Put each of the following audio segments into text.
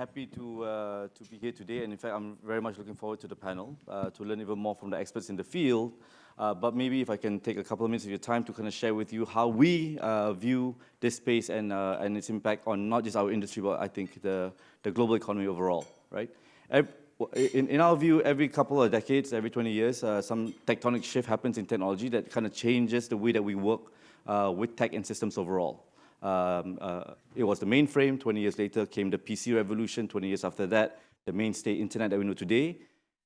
happy to be here today, and in fact, I'm very much looking forward to the panel to learn even more from the experts in the field. But maybe if I can take a couple of minutes of your time to kind of share with you how we view this space and its impact on not just our industry, but I think the global economy overall, right? In our view, every couple of decades, every 20 years, some tectonic shift happens in technology that kind of changes the way that we work with tech and systems overall. It was the mainframe. 20 years later came the PC revolution. 20 years after that, the mainstay internet that we know today.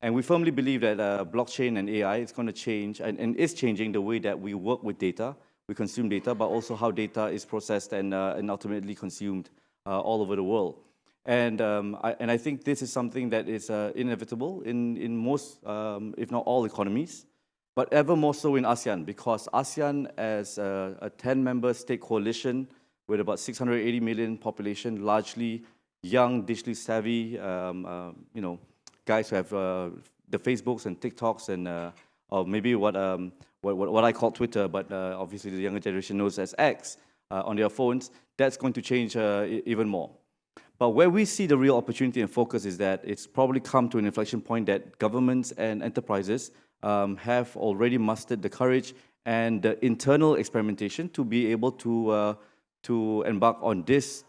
And we firmly believe that blockchain and AI is going to change and is changing the way that we work with data, we consume data, but also how data is processed and ultimately consumed all over the world. And I think this is something that is inevitable in most, if not all, economies, but ever more so in ASEAN, because ASEAN, as a 10-member state coalition with about 680 million population, largely young, digitally savvy, guys who have the Facebooks and TikToks and or maybe what I call Twitter, but obviously the younger generation knows as X on their phones. That's going to change even more. But where we see the real opportunity and focus is that it's probably come to an inflection point that governments and enterprises have already mustered the courage and the internal experimentation to be able to embark on this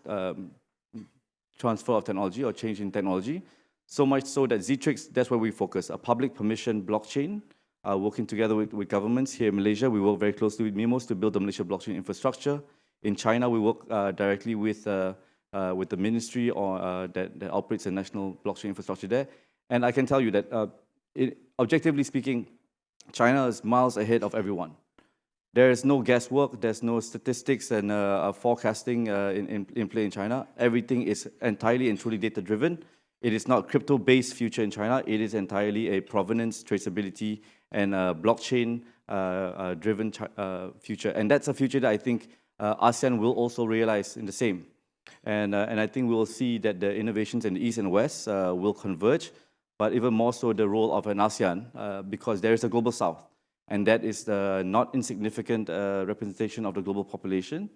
transfer of technology or change in technology. So much so that Zetrix, that's where we focus, a public permission blockchain, working together with governments. Here in Malaysia, we work very closely with MIMOS to build the Malaysia blockchain infrastructure. In China, we work directly with the ministry that operates a national blockchain infrastructure there. And I can tell you that, objectively speaking, China is miles ahead of everyone. There is no guesswork, there's no statistics and forecasting in play in China. Everything is entirely and truly data-driven. It is not crypto-based future in China. It is entirely a provenance, traceability, and blockchain-driven future. And that's a future that I think ASEAN will also realize in the same. And I think we will see that the innovations in the East and West will converge, but even more so the role of an ASEAN, because there is a global South, and that is the not insignificant representation of the global population.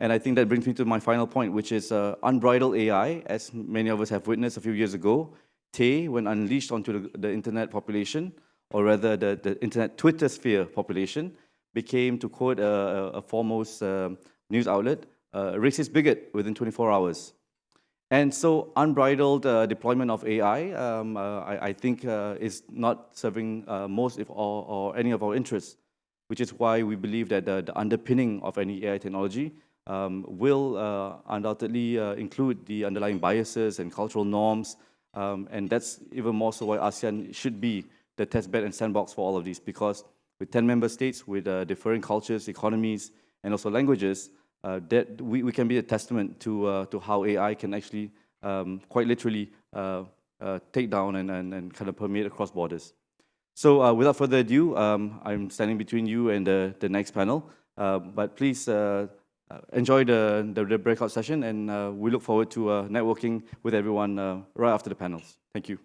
And I think that brings me to my final point, which is unbridled AI, as many of us have witnessed a few years ago. Tay, when unleashed onto the internet population, or rather the internet Twitter sphere population, became, to quote a foremost news outlet, a racist bigot within 24 hours. And so unbridled deployment of AI, I think, is not serving most, if all, or any of our interests, which is why we believe that the underpinning of any AI technology will undoubtedly include the underlying biases and cultural norms, and that's even more so why ASEAN should be the testbed and sandbox for all of these, because with 10 member states, with differing cultures, economies, and also languages, that we can be a testament to how AI can actually quite literally take down and kind of permeate across borders. So without further ado, I'm standing between you and the next panel, but please enjoy the breakout session, and we look forward to networking with everyone right after the panels. Thank you.